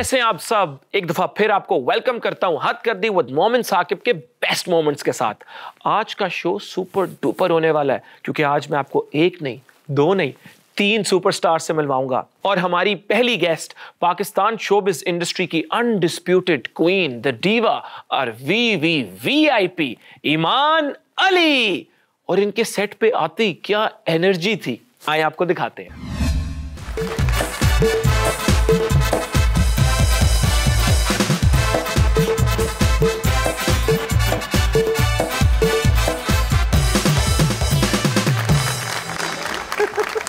कैसे हैं आप सब? एक दफा फिर आपको वेलकम करता हूं हद कर दी विद मोमिन साकिब के बेस्ट मोमेंट्स के साथ। आज का शो सुपर डुपर होने वाला है क्योंकि आज मैं आपको एक नहीं, दो नहीं, 3 सुपरस्टार से मिलवाऊंगा। और हमारी पहली गेस्ट पाकिस्तान शोबिज इंडस्ट्री की अनडिस्प्यूटेड क्वीन, द डीवा और वीआईपी ईमान अली। और इनके सेट पे आते ही क्या एनर्जी थी, आए आपको दिखाते हैं।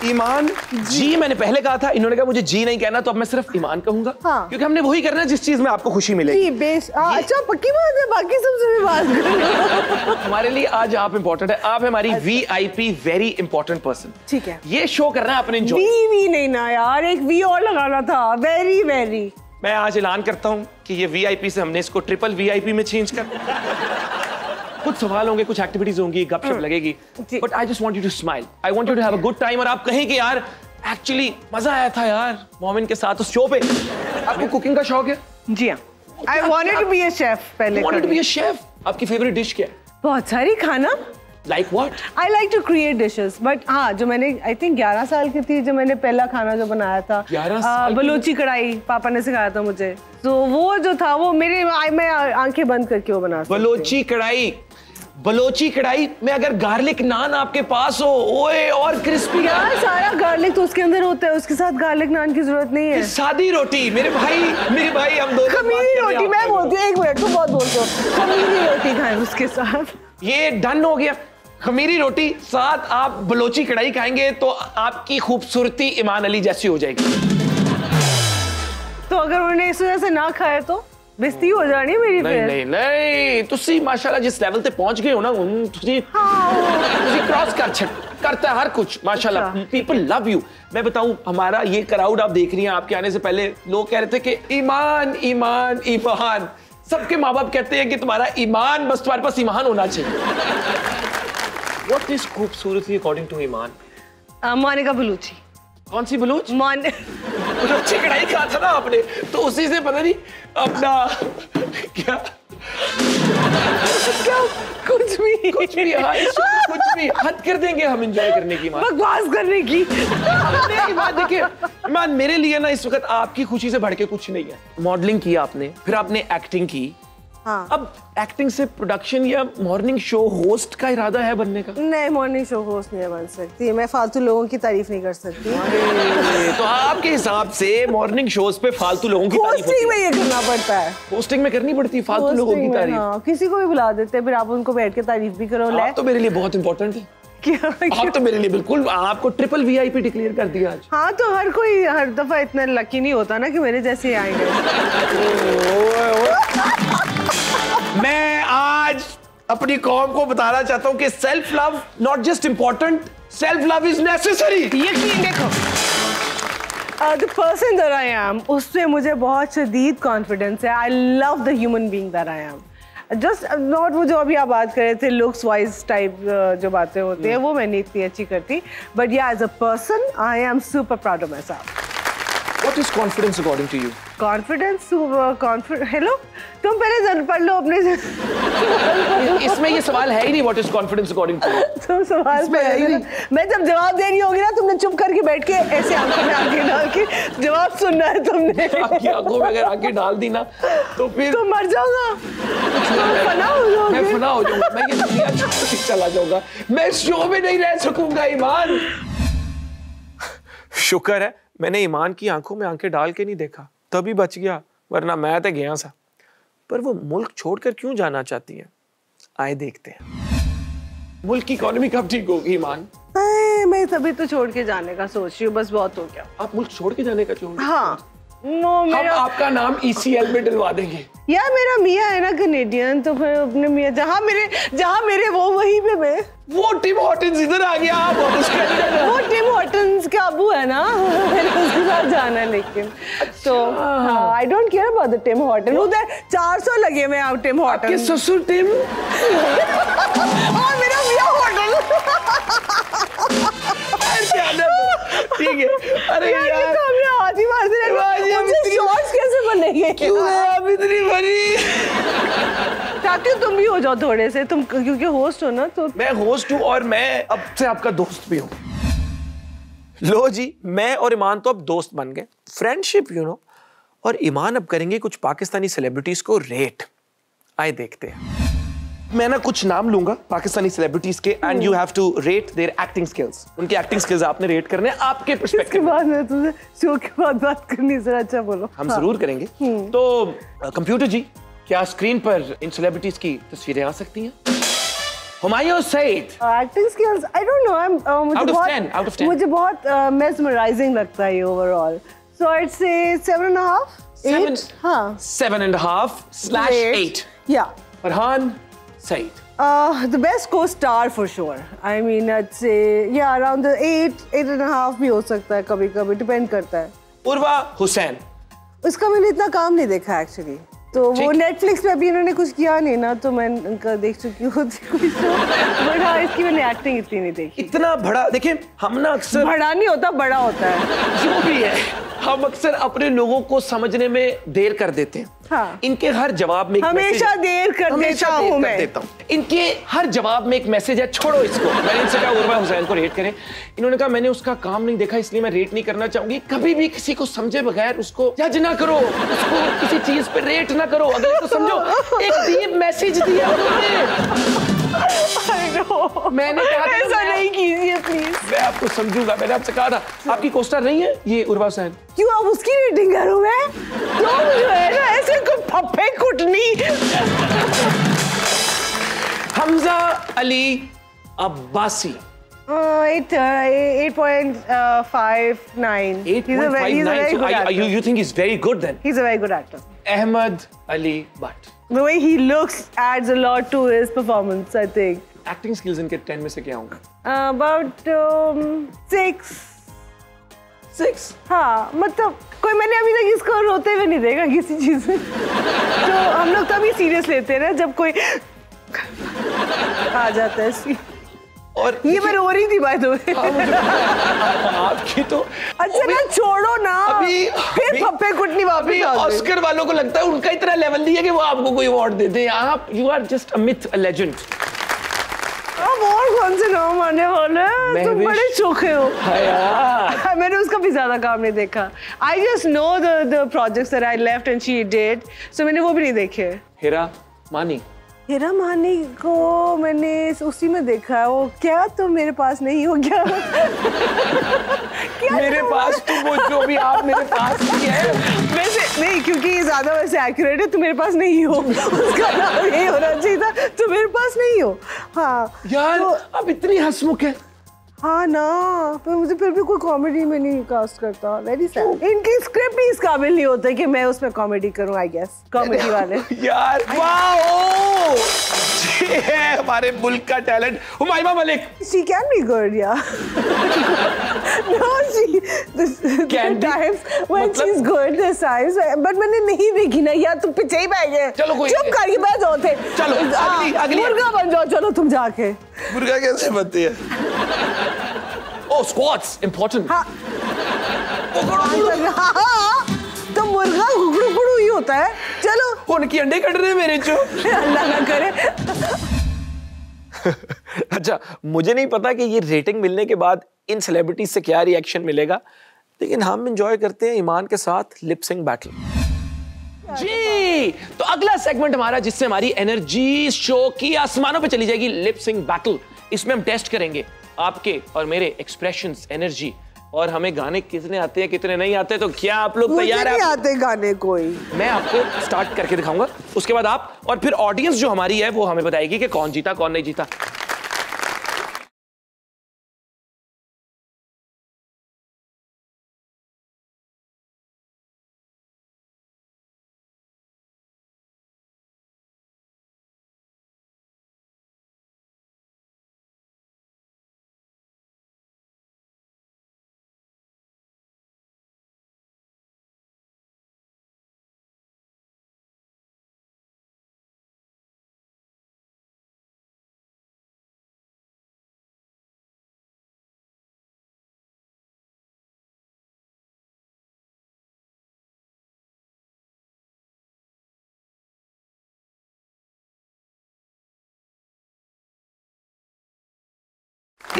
ईमान जी, मैंने पहले कहा था, इन्होंने कहा मुझे जी नहीं कहना, तो अब मैं सिर्फ ईमान कहूंगा। हाँ। क्योंकि हमने वही करना है जिस चीज में आपको खुशी मिलेगी। अच्छा पक्की बात है, बाकी सबसे भी बात करो। हमारे लिए आज आप इंपॉर्टेंट है, आप हमारी वीआईपी वेरी इंपॉर्टेंट पर्सन। ठीक है, ये शो करना है अपने एंजॉय। वी नहीं ना यार, एक वी और लगाना था। Very very. मैं आज ऐलान करता हूँ कि ये वीआईपी से हमने इसको ट्रिपल वीआईपी में चेंज कर। कुछ सवाल होंगे, कुछ एक्टिविटीज होंगी, गपशप लगेगी, but I just want you to smile, I want you to have a good time. और आप कहें कि यार एक्चुअली मजा आया था यार मोमिन के साथ उस शो पे। आपको कुकिंग का शौक है? जी हाँ, I wanted to be a chef. पहले wanted to be a chef. आपकी फेवरेट डिश क्या है? बहुत सारी खाना। Like what? I like to create dishes, but हाँ, जो मैंने I think 11 साल की थी जब मैंने पहला खाना जो बनाया था, 11 साल बलूची कढ़ाई, पापा ने सिखाया था मुझे। तो वो जो था वो मैं आंखें बंद करके वो बना सकती थी। बलूची कढ़ाई में अगर गार्लिक नान आपके पास हो, ओए और क्रिस्पी यार, सारा गार्लिक तो उसके अंदर होता है, उसके साथ गार्लिक नान की जरूरत नहीं है। सादी रोटी मेरे भाई हम दोनों खमीरी रोटी मैं बोलती हूँ। 1 मिनट, तुम बहुत बोलते हो। खमीरी रोटी खाएं उसके साथ। ये डन हो गया। खमीरी रोटी साथ आप बलोची कढ़ाई खाएंगे तो आपकी खूबसूरती ईमान अली जैसी हो जाएगी। तो अगर उन्होंने इस वजह से ना खाया तो बेइज्जती हो जानी मेरी। नहीं, तुसी माशाल्लाह जिस लेवल पे पहुंच गए हो ना, तुसी क्रॉस करता है हर कुछ माशाल्लाह। People love you. मैं बताऊं, हमारा ये क्राउड आप देख रही हैं, आपके आने से पहले लोग कह रहे थे कि ईमान ईमान ईमान। सबके माँ बाप कहते हैं कि तुम्हारा ईमान, बस तुम्हारे पास ईमान होना चाहिए। What is खूबसूरती according to ईमान? मोनिका बलूची। कौन सी बलूच? बलूची कढ़ाई कहा था ना आपने, तो उसी से पता नहीं अपना क्या कुछ भी हाँ, कुछ भी हद कर देंगे हम एंजॉय करने की, बकवास करने की। देखिए ईमान, मेरे लिए ना इस वक्त आपकी खुशी से बढ़ के कुछ नहीं है। मॉडलिंग की आपने, फिर आपने एक्टिंग की। हाँ। अब एक्टिंग से प्रोडक्शन या मॉर्निंग शो होस्ट का इरादा है बनने का? नहीं, मॉर्निंग शो होस्ट नहीं बन सकती, मैं फालतू लोगों की तारीफ नहीं कर सकती। तो आपके हिसाब से मॉर्निंग शोज पे फालतू लोगों की तारीफ होस्टिंग में ये करना पड़ता है। होस्टिंग में करनी पड़ती है फालतू लोगों की तारीफ। हाँ, किसी को भी बुला देते हैं, फिर आप उनको बैठ के तारीफ भी करो। आप तो मेरे लिए बहुत इंपॉर्टेंट है। आप तो मेरे लिए बिल्कुल, आपको ट्रिपल वीआईपी डिक्लेयर कर दिया आज। हाँ, तो हर कोई हर दफा इतना लकी नहीं होता ना कि मेरे जैसे आएंगे। मैं आज अपनी कौम को बताना चाहता हूँ कि self love not just important, self love is necessary. यकीन देखो, the person that I am, उससे मुझे बहुत शदीद कॉन्फिडेंस है। I love the human being that I am. Just not वो जो अभी आप बात कर रहे थे looks wise टाइप जो बातें होती है, वो मैं नहीं इतनी अच्छी करती। But yeah, as a person, I am super proud of myself. What is confidence according to you? Confidence, hello, तुम पहले पढ़ लो अपने से। इसमें ये सवाल है ही नहीं what is confidence according to you? तुम सवाल पे है ही नहीं। मैं जब जवाब दे रही होगी ना, तुमने चुप करके बैठ के ऐसे आंखों में आंखें डाल के जवाब सुनना है तुमने। आपकी आंखों में अगर आंखें डाल दी ना तो फिर तुम मर जाओगा, फना हो जाओगे। मैं फना हो जाऊंगा, मैं ये दुनिया छोड़ के चला जाऊंगा, मैं शो में नहीं रह सकूंगा। ईमान, शुक्र है मैंने ईमान की आंखों में आंखें डाल के नहीं देखा, तभी बच गया, वरना मैं तो गया सा। पर वो मुल्क छोड़कर क्यों जाना चाहती है, आए देखते हैं। मुल्क की इकोनॉमी कब ठीक होगी ईमान? मैं तभी तो छोड़ के जाने का सोच रही हूँ, बस बहुत हो गया। आप मुल्क छोड़ के जाने का चाहोगे? हाँ, हम आपका नाम ECL में डलवा देंगे। यार मेरा मियाँ है ना कनेडियन, तो फिर अपने मियाँ जहाँ मेरे वो वहीं पे मैं। वो टिम हॉटन्स इधर आ गया, आप वो टिम हॉटन्स का अबू है ना, मैंने उसके साथ जाना है। लेकिन तो हाँ, I don't care about the Tim Horton. उधर 400 लगे हुए आप टिम हॉटन। आपके ससुर टिम और मेरा मियाँ हॉटन। ठीक है। अरे यार तो हमने हाथ ही मार दिया, मुझे शॉर्ट्स कैसे बनेंगे? क्यों आप इतनी बड़ी? चाहती हूँ तुम भी हो जाओ थोड़े से, तुम क्योंकि होस्ट हो ना। तो मैं होस्ट हूँ और मैं अब से आपका दोस्त भी हूँ। लो जी, मैं और ईमान तो अब दोस्त बन गए, फ्रेंडशिप यू नो। और ईमान अब करेंगे कुछ पाकिस्तानी सेलिब्रिटीज को रेट। आए देखते हैं। मैं ना कुछ नाम लूंगा पाकिस्तानी सेलिब्रिटीज के and you have to rate their acting skills. उनके एक्टिंग स्किल्स आपने रेट करने हैं आपके इसके पर्सपेक्टिव। बाद मैं तुझे शो के बाद बात करनी सर। अच्छा बोलो। हम जरूर करेंगे। तो कंप्यूटर जी, क्या स्क्रीन पर इन सेलिब्रिटीज की तस्वीरें आ सकती हैं? Humayun Saeed. Acting skills I don't know, मुझे बहुत मेस्मराइजिंग लगता है ओवरऑल। सो आई से 7.5 8। हाँ 7.5/8 या Farhan Saeed. the best co-star for sure. I mean, I'd say yeah, around the 8.5 भी हो सकता है कभी-कभी, डिपेंड करता है। उर्वा हुसैन। उसका मैंने इतना काम नहीं देखा एक्चुअली, तो वो नेटफ्लिक्स पे अभी इन्होंने कुछ किया नहीं ना, तो मैं उनका देख चुकी हूँ कुछ शो, बट हाँ इसकी मैंने एक्टिंग इतनी नहीं देखी। इतना बड़ा देखिए, हम ना अक्सर बड़ा नहीं होता, बड़ा होता है जो भी है, हम अक्सर अपने लोगों को समझने में देर कर देते हैं। हाँ। इनके हर जवाब में हमेशा देर कर देता हूँ मैं। इनके हर जवाब में एक मैसेज है, छोड़ो इसको। मैंने इनसे कहा उर्वा हुसैन को रेट करें, इन्होंने कहा मैंने उसका काम नहीं देखा इसलिए मैं रेट नहीं करना चाहूंगी। कभी भी किसी को समझे बगैर उसको जज ना करो, उसको किसी चीज पे रेट ना करो, अगले को समझो। एक डीप मैसेज दिया उन्होंने। मैंने कहा था ऐसा नहीं कीजिए प्लीज। मैं आपको समझूंगा, मैंने आपसे कहा था। आपकी कोस्टार नहीं है ये उर्वा हुसैन? क्यों अब उसकी रेटिंग करूं मैं? तो जो है ना ऐसे को फप्पे कुटनी। Hamza Ali Abbasi. 8.59. 8.59. You think he's very good then? He's a very good actor. Ahmed Ali Butt. The way he looks adds a lot to his performance, I think. Acting skills इनके 10 में से क्या होंगे? About 6. 6? हाँ, मतलब कोई मैंने अभी तक इसको रोते हुए नहीं देखा किसी चीज में। तो हम लोग तभी सीरियस लेते हैं ना जब कोई आ जाता है। और ये मैं रो रही थी बाय द वे। आपकी तो अच्छा ना छोड़ो ना, अभी फिर पप्पे कुटनी वापस आ गई। ऑस्कर वालों को लगता है उनका इतना लेवल नहीं है कि वो आपको कोई अवार्ड देते हैं। आप you are just a myth, a legend. अब और कौन से नाम आने वाले हैं? तुम बड़े चोखे हो। यार मैंने उसका भी ज्यादा काम नहीं देखा। I just know the projects that I left and she did, so मैंने वो भी नहीं देखे। हीरा मानी। हीरा मानी को मैंने उसी में देखा है। वो क्या तुम मेरे पास नहीं हो क्या? मेरे पास तो वो जो भी आप मेरे पास ही है। वैसे नहीं, क्योंकि ज्यादा वैसे एक्यूरेट है, तुम मेरे पास नहीं हो। उसका नाम यही होना चाहिए था, तुम मेरे पास नहीं हो। हाँ यार तो, अब इतनी हंसमुख है। हाँ ना, पर मुझे फिर भी कोई कॉमेडी में नहीं कास्ट करता। Very sad. इनकी स्क्रिप्ट ही इस काबिल नहीं होता कि मैं उसमें कॉमेडी करूं, आई गेस कॉमेडी वाले। यार वाओ, ये है हमारे मुल्क का talent Humayun Malik. She can be good, yeah. No, Can be? times when she's good, there's times, but मैंने नहीं देखी ना यार, तुम पीछे ही बैठ गए। चलो कोई चुप कर, ये बैठ जाओ थे। चलो अगली मुर्गा बन जाओ, चलो तुम जाके। मुर्गा कैसे बनती है? ओ स्क्वाट्स इंपॉर्टेंट। हाँ तो मुर्गा गुगड़ू ही होता है। चलो उनकी अंडे कट रहे हैं मेरे जो। अल्लाह ना करे। अच्छा, मुझे नहीं पता कि ये रेटिंग मिलने के बाद इन सेलिब्रिटीज से क्या रिएक्शन मिलेगा, लेकिन हम एंजॉय करते हैं ईमान के साथ लिप सिंक बैटल। जी तो अगला सेगमेंट हमारा जिससे हमारी एनर्जी शो की आसमानों पे चली जाएगी, लिप सिंक बैटल। इसमें हम टेस्ट करेंगे आपके और मेरे एक्सप्रेशंस, एनर्जी, और हमें गाने कितने आते हैं कितने नहीं आते। तो क्या आप लोग तैयार हैं? मुझे नहीं आते गाने कोई। मैं आपको स्टार्ट करके दिखाऊंगा, उसके बाद आप और फिर ऑडियंस जो हमारी है वो हमें बताएगी कि कौन जीता कौन नहीं जीता।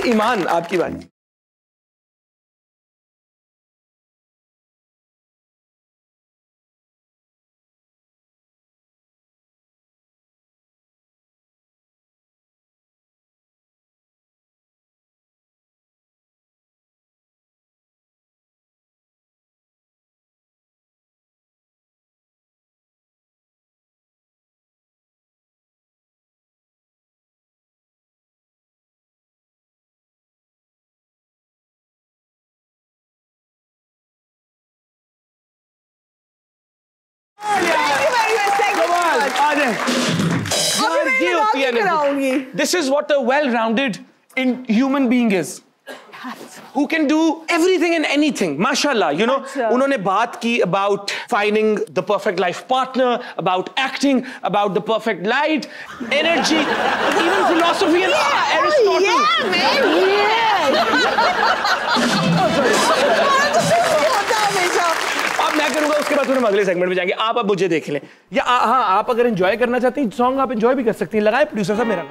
ईमान आपकी बात। ये होती है energy. This is what a well-rounded human being is. Who can do everything and anything. Mashallah, you know. उन्होंने बात की about finding the perfect life partner, about acting, about the perfect light, energy, even philosophy and Aristotle. Yeah, man. अब मैं करूंगा, उसके बाद हम अगले सेगमेंट में जाएंगे। आप अब मुझे देख लें, या हाँ, आप अगर एंजॉय करना चाहते हैं सॉन्ग, आप एंजॉय भी कर सकती हैं। लगाए प्रोड्यूसर साहब मेरा।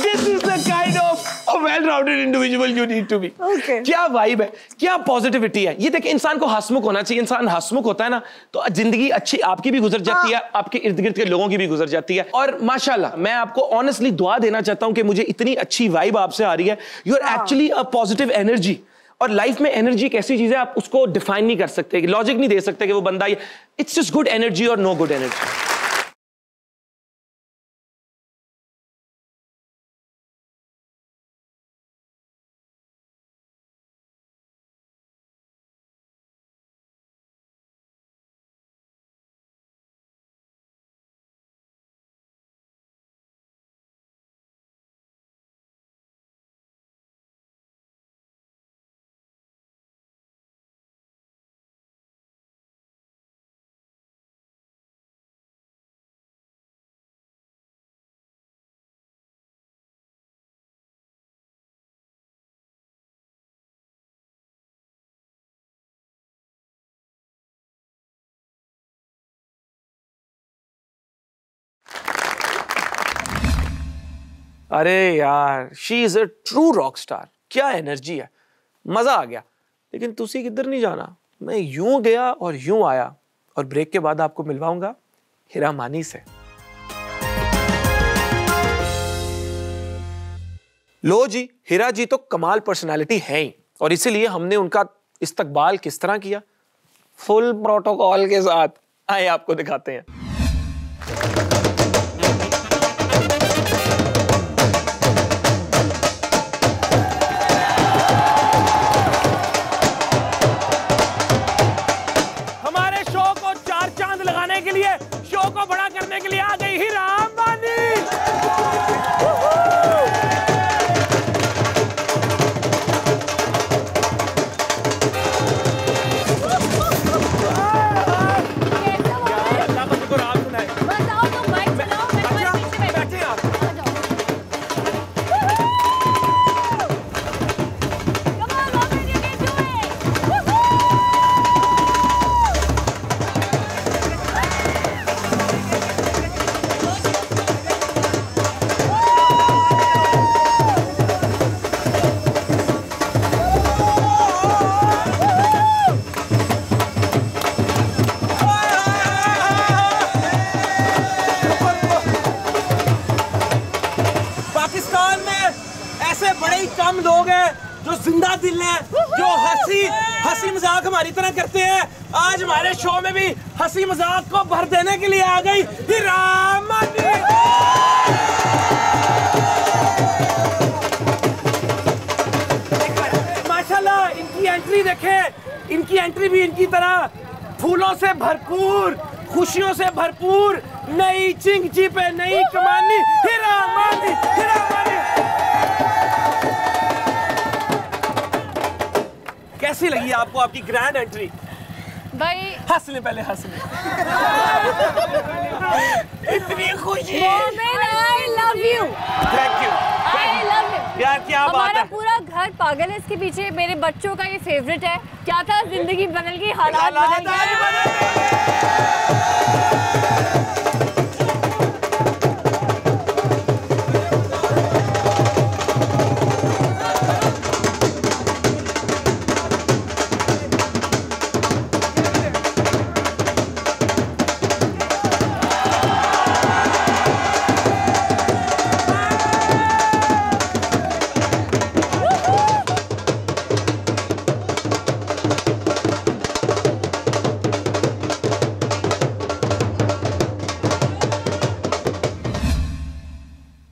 This is the kind of a well-rounded individual you need to be. Okay. क्या वाइब है, क्या पॉजिटिविटी है। ये देखिए, इंसान को हंसमुख होना चाहिए। इंसान हंसमुख होता है ना, तो जिंदगी अच्छी आपकी भी गुजर जाती है, आपके इर्द गिर्द के लोगों की भी गुजर जाती है। और माशाल्लाह, मैं आपको ऑनेस्टली दुआ देना चाहता हूं कि मुझे इतनी अच्छी वाइब आपसे आ रही है। You are actually a positive energy. और लाइफ में एनर्जी एक ऐसी चीज है, आप उसको डिफाइन नहीं कर सकते, लॉजिक नहीं दे सकते कि वो बंदा, इट्स जस्ट गुड एनर्जी और नो गुड एनर्जी। अरे यार, she is a true rock star. क्या एनर्जी है, मजा आ गया। लेकिन तुसी किधर नहीं जाना, मैं यूं गया और यूं आया। और ब्रेक के बाद आपको मिलवाऊंगा हिरा मानी से। लो जी, हिरा जी तो कमाल पर्सनालिटी है ही, और इसीलिए हमने उनका इस्तकबाल किस तरह किया, फुल प्रोटोकॉल के साथ। आइए आपको दिखाते हैं। शो को बड़ा करने के लिए आ गई हिरा मानी। अल्लाह का शुक्र, आप सुनाए। बताओ तो, माइक चलाओ, मैं तुम्हारे पीछे बैठी हूं। Come on, Robin, you can do it. बड़े ही कम लोग हैं जो जिंदा दिल हैं, जो हंसी मजाक हमारी तरह करते हैं। आज हमारे शो में भी हंसी मजाक को भर देने के लिए आ गई हिरा मानी। एंट्री देखें, इनकी एंट्री भी इनकी तरह फूलों से भरपूर, खुशियों से भरपूर, नई चिंगची पे नई कमानी, हीरा मानी, हीरा मानी। कैसी लगी आपको आपकी ग्रैंड एंट्री? भाई हंस ले, पहले हंस ले। इतनी खुशी। I love you। Thank you. I love you। यार क्या बात हमारा है। पूरा घर पागल है इसके पीछे। मेरे बच्चों का ये फेवरेट है। क्या था, जिंदगी बदल गई, हालात बदल गए।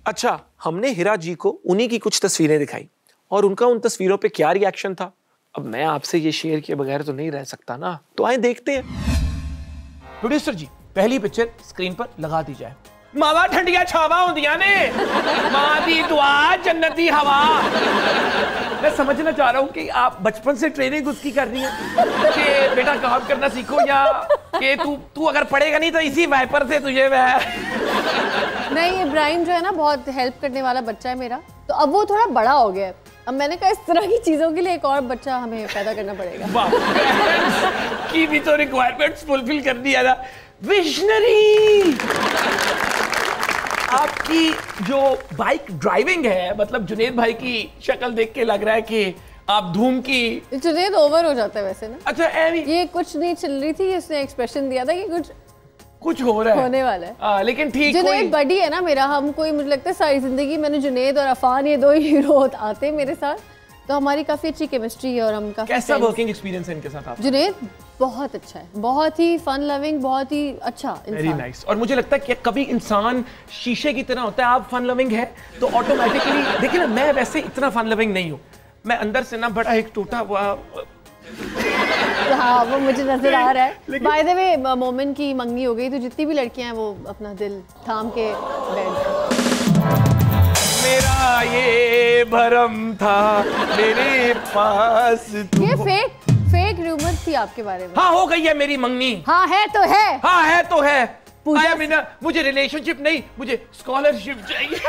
अच्छा, हमने हिरा जी को उन्हीं की कुछ तस्वीरें दिखाई और उनका उन तस्वीरों पे क्या रिएक्शन था, अब मैं आपसे ये शेयर किए बगैर तो नहीं रह सकता ना, तो आए देखते हैं। प्रोड्यूसर जी, पहली पिक्चर स्क्रीन पर लगा दी जाए। मावा ठंडिया छावा होंदिया ने, मां दी दुआ जन्नती हवा। मैं समझना चाह रहा हूँ कि आप बचपन से ट्रेनिंग उसकी कर रही हैं कि बेटा काम करना सीखो, या कि तू अगर पढ़ेगा नहीं तो इसी वाइपर से तुझे नहीं, इब्राहिम जो है ना बहुत हेल्प करने वाला बच्चा है मेरा, तो अब वो थोड़ा बड़ा हो गया है। अब मैंने कहा इस तरह की चीजों के लिए एक और बच्चा हमें पैदा करना पड़ेगा। की भी तो रिक्वायरमेंट्स फुलफिल कर दिया था। विजनरी। आपकी जो बाइक ड्राइविंग है, मतलब जुनेद भाई की शक्ल देख के लग रहा है कि आप धूम की। जुनेद ओवर हो जाता है वैसे ना। अच्छा, ये कुछ नहीं चल रही थी, उसने एक्सप्रेशन दिया था कि कुछ हो रहा है, होने वाला है। लेकिन ठीक। जुनेद बडी है ना मेरा, हम कोई मुझे लगता है सारी जिंदगी मैंने जुनेद और अफान ये दो हीरो आते हैं मेरे साथ, तो हमारी काफी अच्छी केमिस्ट्री है और हम काफी। कैसा वर्किंग एक्सपीरियंस है इनके साथ आप? जुनेद बहुत अच्छा है, बहुत ही फन लविंग, बहुत ही अच्छा इंसान। Very nice. और मुझे लगता है कि कभी इंसान शीशे की तरह होता है। आप फन लविंग है तो ऑटोमेटिकली, देखिए ना, मैं वैसे इतना फन लविंग नहीं हूँ, मैं अंदर से ना बड़ा एक टूटा हुआ। हाँ, वो मुझे नजर आ रहा है। बाय द वे, मोमिन की मंगनी हो गई, तो जितनी भी लड़कियां हैं वो अपना दिल थाम के बैठ। मेरा ये भरम था मेरे पास तू। ये फेक रूमर थी आपके बारे में। हाँ, हो गई है मेरी मंगनी। हाँ है तो है। हाँ है तो है। पूजा मीना, मुझे रिलेशनशिप नहीं, मुझे स्कॉलरशिप चाहिए।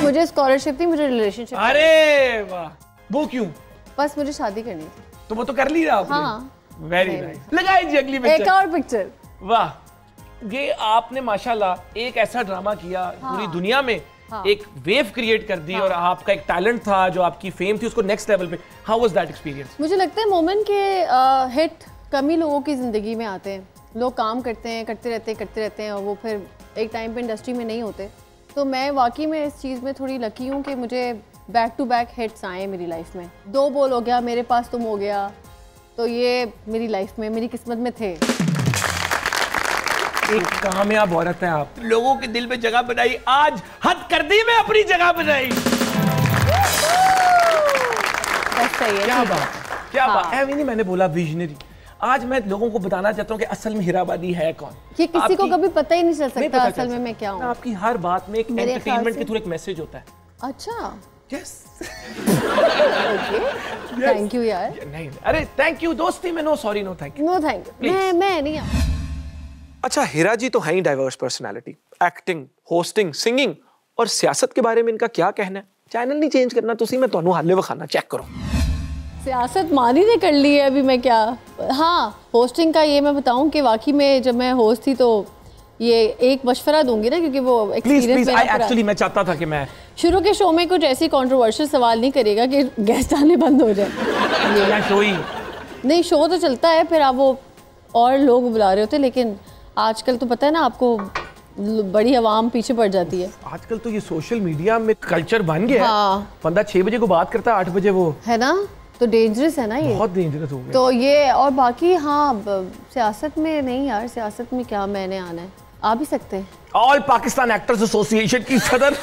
मुझे स्कॉलरशिप थी, मुझे रिलेशनशिप। अरे वाह, वो क्यों? बस मुझे शादी करनी थी। तो वो तो कर ली आपने। हाँ। Very nice. लगाई जी अगली पिक्चर। एक और पिक्चर। वाह, ये आपने माशाल्लाह एक ऐसा ड्रामा किया, पूरी दुनिया में एक वेव क्रिएट कर दी, और आपका एक टैलेंट था, जो आपकी फेम थी, उसको नेक्स्ट लेवल पे। How was that experience? मुझे लगता है मोमेंट के हिट कम ही लोगों की जिंदगी में आते हैं। लोग काम करते हैं, करते रहते हैं और वो फिर एक टाइम पे इंडस्ट्री में नहीं होते। तो मैं वाकई में इस चीज़ में थोड़ी लकी हूँ कि मुझे बैक टू बैक हिट्स आए मेरी लाइफ में। दो बोल हो गया, मेरे पास तुम हो गया, तो ये मेरी लाइफ में, मेरी किस्मत में थे। एक कामयाब औरत है आप, लोगों के दिल में जगह बनाई, आज हद कर दी में अपनी जगह बनाई। सही है। क्या बात, क्या बात है। नहीं, मैंने बोला विजनरी। आज मैं लोगों को बताना चाहता हूँ कि असल में हीराबादी है कौन। ये किसी को कभी पता ही नहीं चल सकता असल में मैं क्या हूँ। आपकी हर बात में एक एंटरटेनमेंट के थ्रू एक मैसेज होता है। अच्छा, यस। थैंक यू यार। नहीं, अरे थैंक यू, दोस्ती में no sorry no thank you. No thank you, मैं नहीं। अच्छा, हिरा जी तो है ही diverse personality, acting, hosting, singing और सियासत के बारे में इनका क्या कहना है? चैनल नहीं चेंज करना तुसी, मैं ਤੁਹਾਨੂੰ हाले वखाना, चेक करो। सियासत मानी ने कर ली है अभी, मैं क्या। हाँ, होस्टिंग का ये मैं बताऊं कि वाकई में जब मैं होस्ट थी तो ये एक मशवरा दूंगी ना, क्योंकि वो एक्सपीरियंस मेरा एक्चुअली मैं चाहता था कि मैं शुरू के शो में कुछ ऐसी कंट्रोवर्शियल सवाल नहीं करेगा कि गेस्ट आने बंद हो जाए। ये शो ही नहीं, शो तो चलता है, फिर आप वो और लोग बुला रहे होते, लेकिन आजकल तो पता है ना आपको, बड़ी आवाम पीछे पड़ जाती है। आजकल तो ये सोशल मीडिया में कल्चर बन गया है। बंदा 6 बजे को बात करता है, 8 बजे वो है ना, तो डेंजरस है ना ये, बहुत डेंजरस हो गया। तो ये और बाकी हाँ, सियासत में नहीं यार, सियासत में क्या मैंने आना है, आ भी सकते हैं। ऑल पाकिस्तान एक्टर्स एसोसिएशन की सदर।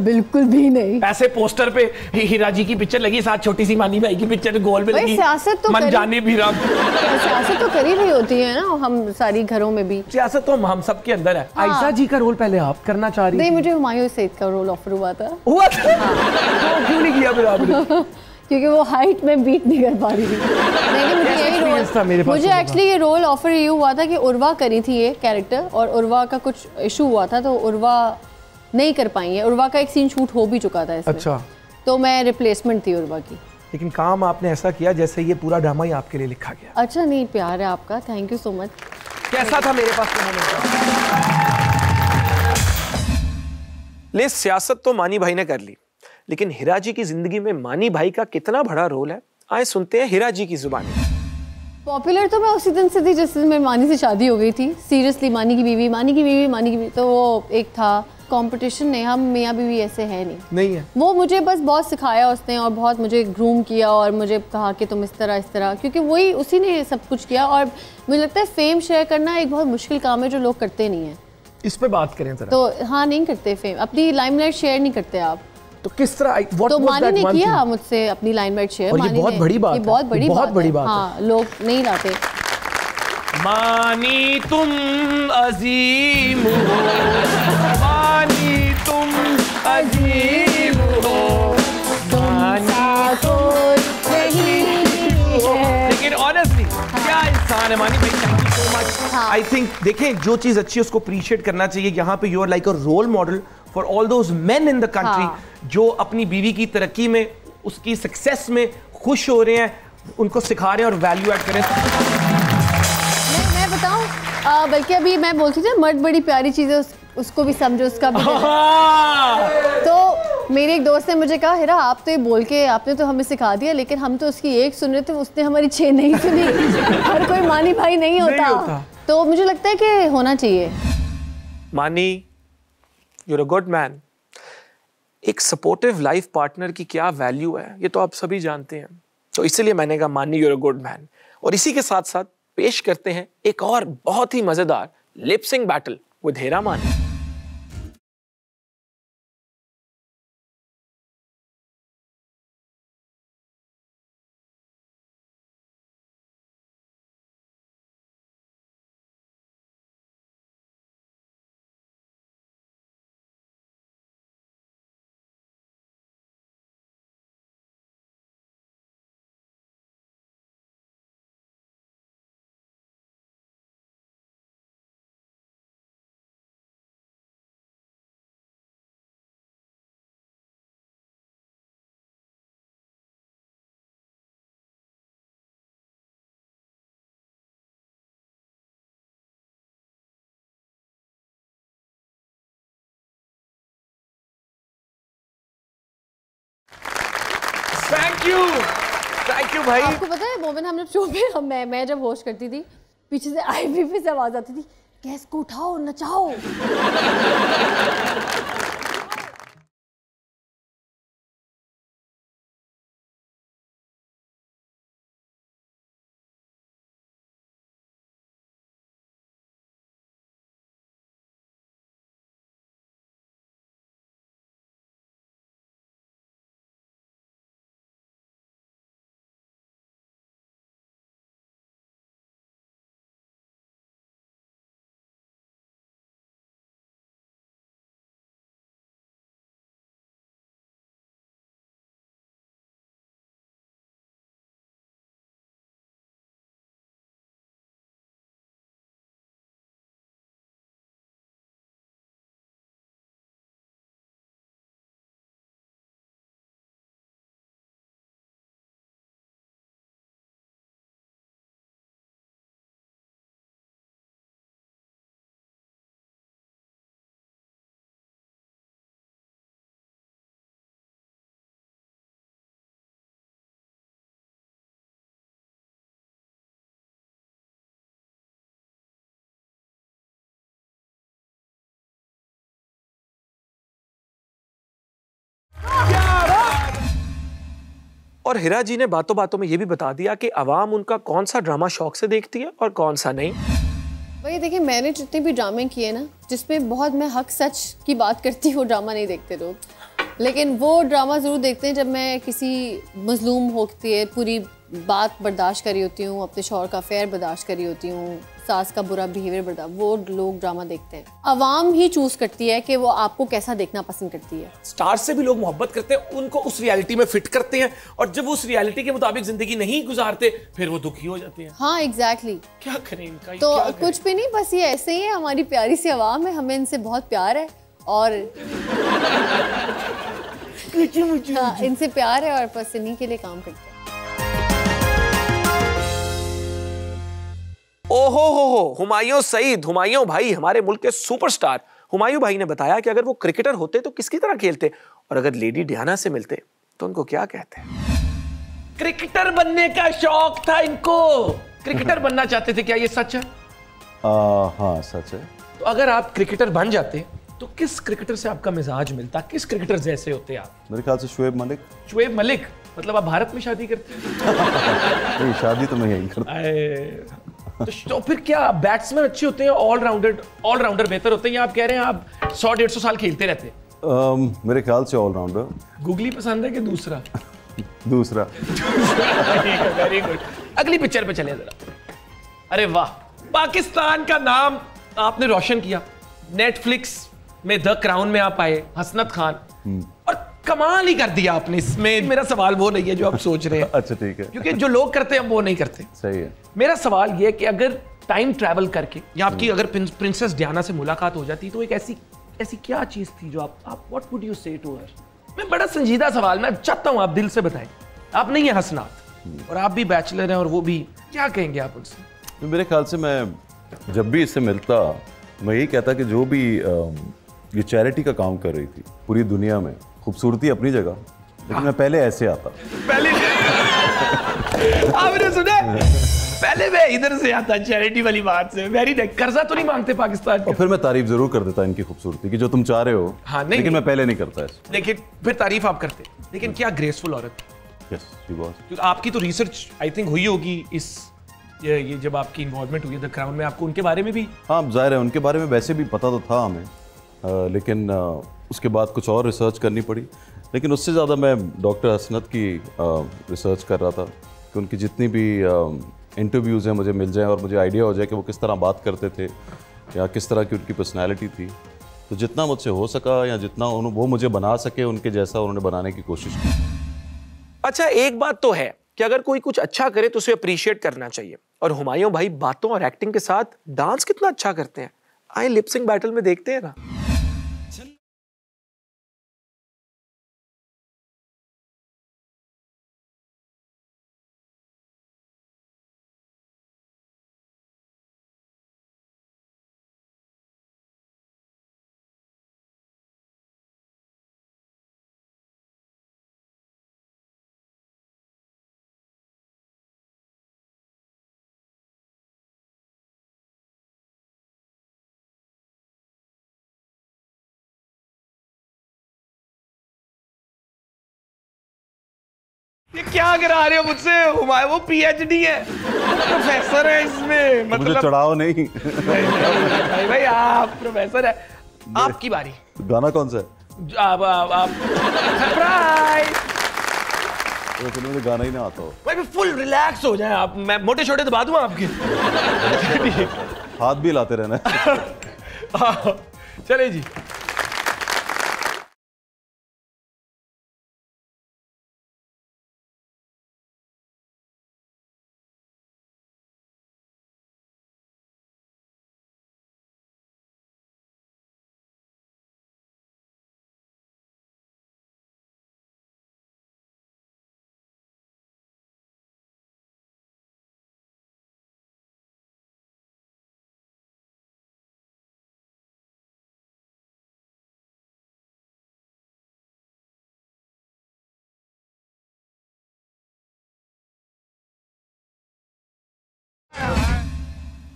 बिल्कुल भी नहीं। ऐसे पोस्टर पे हीरा जी की पिक्चर लगी, साथ छोटी सी मानी भाई की पिक्चर गोल पे लगी, सियासत तो मन जाने भी रहा। सियासत तो करी रही होती है ना हम सारी घरों में भी। सियासत तो हम सब के अंदर है। आयशा जी का रोल पहले आप करना चाह रही थी? नहीं, मुझे हुमायूं सईद का रोल ऑफर हुआ था। तो क्यों नहीं किया फिर आपने? क्योंकि वो हाइट में बीट नहीं कर पा रही थी। नहीं, मुझे यही रोल, मुझे एक्चुअली ये रोल ऑफर ये हुआ था कि उर्वा करी थी ये कैरेक्टर, और उर्वा का कुछ इशू हुआ था तो उर्वा नहीं कर पाई है। उर्वा का एक सीन शूट हो भी चुका था इसमें। अच्छा। तो मैं रिप्लेसमेंट थी उर्वा की। लेकिन काम आपने ऐसा किया जैसे ये पूरा ड्रामा ही आपके लिए लिखा गया। अच्छा, नहीं, प्यार है आपका, थैंक यू सो मच। कैसा था मेरे पास ले, सियासत तो मानी भाई ने कर ली, लेकिन हीरा जी की जिंदगी में मानी भाई का कितना बड़ा रोल है, आए सुनते हैं हीरा जी की जुबानी। पॉपुलर तो मैं उसी दिन से थी जिस दिन मेरी मानी से शादी हो गई थी। सीरियसली, मानी की बीवी, मानी की बीवी, मानी की बीवी, तो वो एक था कंपटीशन। नहीं, हम मियाँ बीवी ऐसे है नहीं है। वो मुझे बस बहुत सिखाया उसने और बहुत मुझे ग्रूम किया और मुझे कहा कि तुम इस तरह, क्योंकि वही उसी ने सब कुछ किया। और मुझे लगता है फेम शेयर करना एक बहुत मुश्किल काम है जो लोग करते नहीं है। इस पे बात करें जरा। तो हाँ, नहीं करते फेम, अपनी लाइमलाइट शेयर नहीं करते आप। तो किस तरह तो मानी ने किया मुझसे अपनी लाइमलाइट शेयर। ये बहुत बड़ी बात है। ये बहुत बड़ी बात है। हाँ, लोग नहीं लाते। मानी तुम अजीम हो, मानी तुम अजीम हो, मानी कोई नहीं है। लेकिन ऑनेस्टली क्या इंसान है मानी भाई, thank you so much. I think देखें, जो चीज अच्छी है उसको अप्रिशिएट करना चाहिए। यहाँ पे you are like a role model for all those men in the country जो अपनी बीवी की तरक्की में, उसकी सक्सेस में खुश हो रहे हैं, उनको सिखा रहे हैं और वैल्यू ऐड करें। मैं बताऊं, बल्कि अभी मैं बोलती थी मर्द बड़ी प्यारी चीज़ है, उसको भी समझो, उसका भी। तो मेरे एक दोस्त ने मुझे कहा, हीरा आप तो ये बोल के आपने तो हमें सिखा दिया, लेकिन हम तो उसकी एक सुन रहे थे, उसने हमारी 6 नहीं सुनी। हर कोई मानी भाई नहीं होता। तो मुझे लगता है कि होना चाहिए। मानी, you're a good man। एक सपोर्टिव लाइफ पार्टनर की क्या वैल्यू है ये तो आप सभी जानते हैं, तो इसीलिए मैंने कहा मानी you're a good man। और इसी के साथ साथ पेश करते हैं एक और बहुत ही मजेदार लिप सिंक बैटल विद हीरा मानी। थैंक यू भाई। आपको पता है मोमिन, हम जब शो पे मैं जब होस्ट करती थी, पीछे से आईवीपी से आवाज आती थी, गैस को उठाओ, नचाओ। और हीरा जी ने बातों बातों में ये भी बता दिया कि अवाम उनका कौन सा ड्रामा शौक से देखती है और कौन सा नहीं। भाई देखिए, मैंने जितने भी ड्रामे किए ना, जिसमें बहुत मैं हक सच की बात करती हूँ, वो ड्रामा नहीं देखते लोग। लेकिन वो ड्रामा ज़रूर देखते हैं जब मैं किसी मजलूम होती है पूरी बात बर्दाश्त करी होती हूँ, अपने शौहर का फेयर बर्दाश्त करी होती हूँ, सास का बुरा बिहेवियर बर्दाश्त, वो लोग ड्रामा देखते हैं। अवाम ही चूज करती है कि वो आपको कैसा देखना पसंद करती है। स्टार्स से भी लोग मोहब्बत करते हैं, उनको उस रियलिटी में फिट करते हैं, और जब वो उस रियलिटी के मुताबिक जिंदगी नहीं गुजारते फिर वो दुखी हो जाते हैं। हाँ एग्जैक्टली। क्या करें इनका? तो कुछ भी नहीं, बस ये ऐसे ही है, हमारी प्यारी सी अवाम है, हमें इनसे बहुत प्यार है और हाँ, इनसे प्यार है और बस इन्हीं के लिए काम करते हैं। ओहो हो, हुमायूं सईद, हुमायूं भाई हमारे मुल्क के सुपरस्टार हुमायूं भाई ने बताया कि अगर वो क्रिकेटर होते तो किसकी तरह खेलते, और अगर लेडी डियाना से मिलते तो उनको क्या कहते। क्रिकेटर बनने का शौक था इनको, क्रिकेटर बनना चाहते थे, क्या ये सच है? हाँ सच है। तो अगर आप क्रिकेटर बन जाते तो किस क्रिकेटर से आपका मिजाज मिलता, किस क्रिकेटर जैसे होते आप? मेरे ख्याल से शुएब मलिक। शुएब मलिक? मतलब आप भारत में शादी करते हैं? नहीं, शादी तो मैं यहीं करता। तो फिर क्या बैट्समैन अच्छे होते हैं, ऑलराउंडर बेहतर होते हैं, या आप कह रहे हैं आप 100-150 साल खेलते रहते हैं? मेरे ख्याल से ऑलराउंडर। गुगली पसंद है कि दूसरा? दूसरा। Very good. अगली पिक्चर पे चले जरा। अरे वाह, पाकिस्तान का नाम आपने रोशन किया, नेटफ्लिक्स में द क्राउन में आप आए, हसनत खान, और कमाल ही कर दिया आपने इसमें। मेरा सवाल वो नहीं है जो आप सोच रहे हैं। अच्छा ठीक है, क्योंकि जो लोग करते हैं वो नहीं करते। सही है। मेरा सवाल ये है कि अगर टाइम ट्रैवल करके या आपकी अगर प्रिंसेस डियाना से मुलाकात हो जाती तो एक ऐसी क्या चीज थी जो आप व्हाट वुड यू से टू हर? मैं बड़ा संजीदा सवाल, मैं चाहता हूं आप दिल से बताएं। आप नहीं है हसनात और आप भी बैचलर हैं और वो भी, क्या कहेंगे आप उनसे? तो मेरे ख्याल से मैं जब भी इससे मिलता मैं यही कहता कि जो भी ये चैरिटी का काम कर रही थी पूरी दुनिया में, खूबसूरती अपनी जगह, लेकिन मैं पहले ऐसे आता। पहले आपने सुना, पहले मैं इधर से आता चैरिटी वाली बात से। Very nice. कर्जा तो नहीं मांगते पाकिस्तान और फिर मैं तारीफ जरूर कर देता इनकी खूबसूरती की जो तुम चाह रहे हो। हाँ, नहीं, लेकिन मैं पहले नहीं करता ऐसे। लेकिन फिर तारीफ आप करते। लेकिन क्या ग्रेसफुल औरत थी। Yes she was. क्योंकि आपकी तो रिसर्च आई थिंक हुई होगी इस ये जब आपकी इन्वॉल्वमेंट हुई द क्राउन में, आपको उनके बारे में भी? हाँ जाहिर है, उनके बारे में वैसे भी पता तो था हमें, लेकिन उसके बाद कुछ और रिसर्च करनी पड़ी। लेकिन उससे ज़्यादा मैं डॉक्टर हसनत की रिसर्च कर रहा था कि उनकी जितनी भी इंटरव्यूज़ हैं मुझे मिल जाएं और मुझे आइडिया हो जाए कि वो किस तरह बात करते थे या किस तरह की उनकी पर्सनैलिटी थी। तो जितना मुझसे हो सका या जितना वो मुझे बना सके उनके जैसा उन्होंने बनाने की कोशिश की। अच्छा, एक बात तो है कि अगर कोई कुछ अच्छा करे तो उसे अप्रिशिएट करना चाहिए, और हुमायूं भाई बातों और एक्टिंग के साथ डांस कितना अच्छा करते हैं। आए लिपसिंग बैटल में देखते हैं ना। ये क्या करा रहे हो मुझसे? वो पीएचडी है, प्रोफेसर है इसमें, मतलब मुझे चढ़ाओ नहीं। भाई आप प्रोफेसर है। आपकी बारी। गाना कौन सा है? आप सरप्राइज। तो मुझे गाना ही ना आता हो। भाई फुल रिलैक्स हो जाए आप, मैं मोटे छोटे दबा दूं आपके। हाथ भी लाते रहना। चले जी।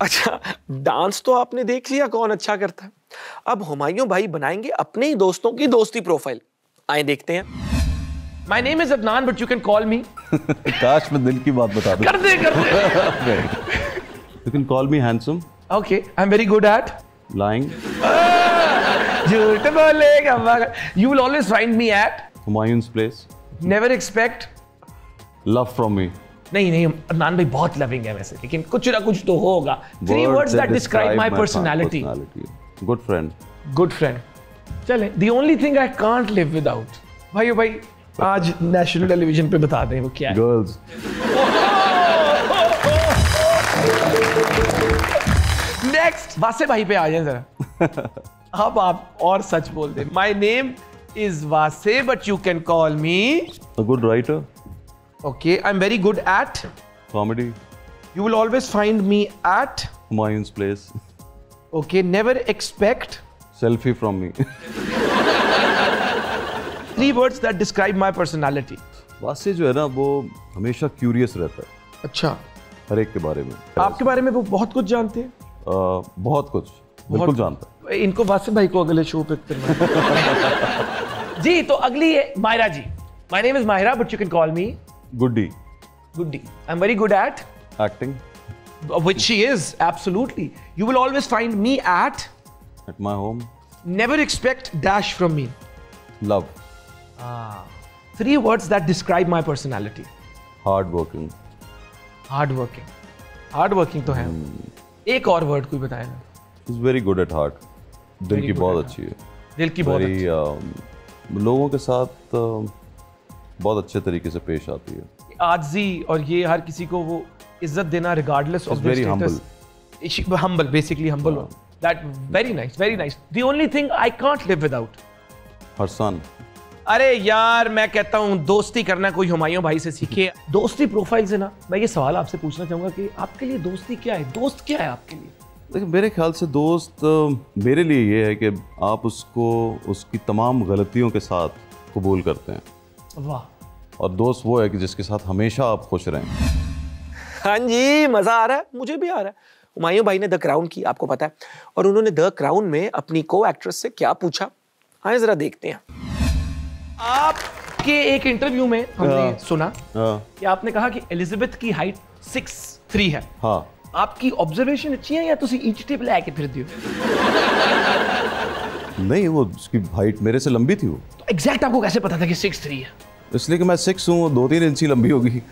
अच्छा, डांस तो आपने देख लिया कौन अच्छा करता है। अब हुमायूं भाई बनाएंगे अपने ही दोस्तों की दोस्ती प्रोफाइल। आए देखते हैं। My name is Adnan but you can call me. काश मैं दिल की बात बता दूं। कर दे। You can call me handsome. Okay, I'm very good at lying. झूठ बोलेगा मगर. You will always find me at Humayun's place. never expect. Love from me. नहीं अदनान भाई बहुत लविंग है वैसे, लेकिन कुछ ना कुछ तो होगा. Three words that describe my personality. Good friend. Good friend. चले. The only thing I can't live without. भाई आज नेशनल टेलीविजन पे बता दें वो क्या है. Girls. नेक्स्ट वासे भाई पे आ जाए जरा. अब आप और सच बोल दे. My name is Wase but you can call me. A good writer. Okay, I am very good at. Comedy. You will always find me at. Humayun's place. Okay, never expect. Selfie from me. 3 words that describe my personality. Wase जो है ना वो हमेशा curious रहता है अच्छा, हर एक के बारे में. आपके बारे में वो बहुत कुछ जानते हैं. बहुत कुछ बिल्कुल जानता है. इनको वासे भाई को अगले शो पे जी. तो अगली है Myra ji. My name is Myra but you can call me Goody. Guddi. I am very good at. Acting. Which she is, absolutely. You will always find me at. At my home. Never expect dash from me. Love. 3 words that describe my personality. Hard working. Hardworking. Hardworking तो है. एक और word कोई बताए ना. He's very good at heart. दिल Very की good बहुत at अच्छी है. दिल की बहुत Very, अच्छी. लोगों के साथ बहुत अच्छे तरीके से पेश आती है. आजी और ये हर किसी को वो इज्जत देना regardless of He's their very status. Humble, basically humble. That very nice, very nice. The only thing I can't live without. Her son. अरे यार मैं कहता हूँ दोस्ती करना कोई हुमायूं भाई से सीखे. दोस्ती प्रोफाइल से ना मैं ये सवाल आपसे पूछना चाहूंगा कि आपके लिए दोस्ती क्या है. दोस्त क्या है आपके लिए. देखिए मेरे ख्याल से दोस्त मेरे लिए ये है कि आप उसको उसकी तमाम गलतियों के साथ कबूल करते हैं. वाह. और दोस्त वो है कि जिसके साथ हमेशा आप खुश रहें. हाँ जी, मजा आ रहा है, मुझे भी आ रहा है. हुमायूं भाई ने द क्राउन की, आपको पता है, और उन्होंने द क्राउन में अपनी को एक्ट्रेस से क्या पूछा, आइए जरा देखते हैं. आपके एक इंटरव्यू में हमने सुना कि आपने कहा कि एलिजाबेथ की हाइट 6'3" है. हाँ. आपकी ऑब्जर्वेशन अच्छी है या तुसी ईच टिप लेके फिर दियो. नहीं, वो उसकी हाइट मेरे से लंबी थी. वो तो एग्जैक्ट आपको कैसे पता था कि 6'3" है. इसलिए कि मैं 6 हूँ, 2-3 इंच ही लंबी होगी.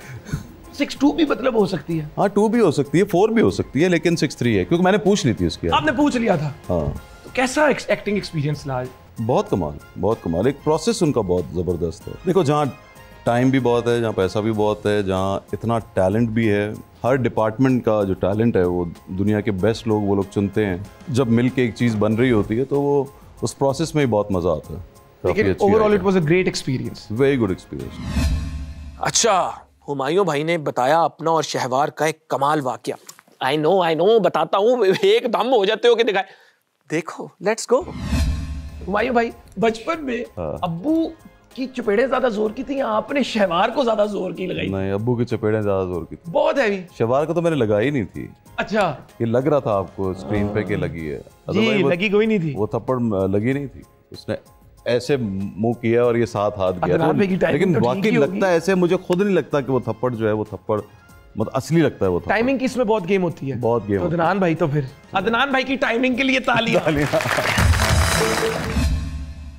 6'2" भी मतलब हो सकती है. हाँ 2 भी हो सकती है, 4 भी हो सकती है, लेकिन 6'3" है क्योंकि मैंने पूछ ली थी उसकी. आपने पूछ लिया था. हाँ. तो कैसा एक्टिंग एक्सपीरियंस रहा. बहुत कमाल, बहुत कमाल. एक प्रोसेस उनका बहुत ज़बरदस्त है. देखो जहाँ टाइम भी बहुत है, जहाँ पैसा भी बहुत है, जहाँ इतना टैलेंट भी है, हर डिपार्टमेंट का जो टैलेंट है वो दुनिया के बेस्ट लोग वो लोग चुनते हैं. जब मिल के एक चीज़ बन रही होती है तो वो उस प्रोसेस में ही बहुत मज़ा आता है. लेकिन overall it was a great experience. Very good experience. अच्छा, हुमायूं भाई ने बताया अपना और शहवार का एक कमाल वाकया. आई नो बताता हूँ, एकदम हो जाते हो कि दिखाए. देखो, लेट्स गो. हुमायूं भाई बचपन में अब्बू की चपेड़े ज्यादा जोर की थी या आपने शहवार को ज्यादा जोर की लगाई. नहीं, अब्बू की चपेड़ें ज़्यादा जोर की थी. बहुत हैवी. शहवार को तो मैंने लगाई नहीं थी. अच्छा. ये लग रहा था आपको स्क्रीन पे कि लगी है. जी, लगी कोई नहीं थी. वो थप्पड़ लगी नहीं थी. उसने ऐसे मुंह किया और ये साथ हाथ किया. लेकिन वाकई लगता है ऐसे, मुझे खुद नहीं लगता कि वो थप्पड़ जो है वो थप्पड़ मतलब असली लगता है. वो टाइमिंग की इसमें बहुत गेम होती है. बहुत गेम. अदनान भाई तो फिर अदनान भाई की टाइमिंग के लिए तालियां.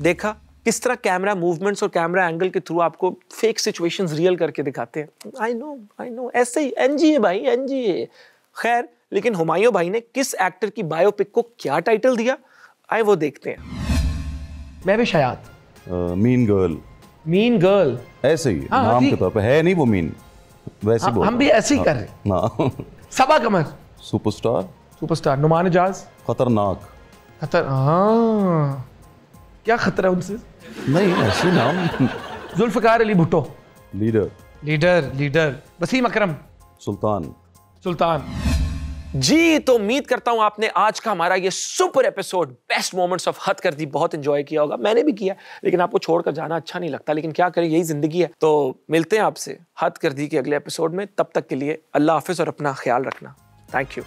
देखा किस तरह कैमरा मूवमेंट्स और कैमरा एंगल के थ्रू आपको फेक सिचुएशंस रियल करके दिखाते हैं. आई नो ऐसे ही एनजी है भाई, एनजी है. खैर, लेकिन हुमायूं भाई ने किस एक्टर की बायोपिक को क्या टाइटल दिया, आए वो देखते हैं. Mahwish Hayat. Mean girl. Mean girl ऐसे ही नाम के तौर पे है, नहीं वो मीन वैसे बोल. हम भी ऐसे ही कर रहे हैं ना. सबा कमर. सुपरस्टार. नुमान इजाज. खतरनाक. हाँ, क्या खतरा उनसे. नहीं, ऐसे नाम. जुल्फकार अली भुट्टो. लीडर. वसीम अकरम. सुल्तान. जी, तो उम्मीद करता हूं आपने आज का हमारा ये super episode best moments of हद कर दी बहुत एंजॉय किया होगा. मैंने भी किया, लेकिन आपको छोड़कर जाना अच्छा नहीं लगता, लेकिन क्या करें, यही जिंदगी है. तो मिलते हैं आपसे हद कर दी के अगले एपिसोड में. तब तक के लिए अल्लाह हाफिज और अपना ख्याल रखना. Thank you.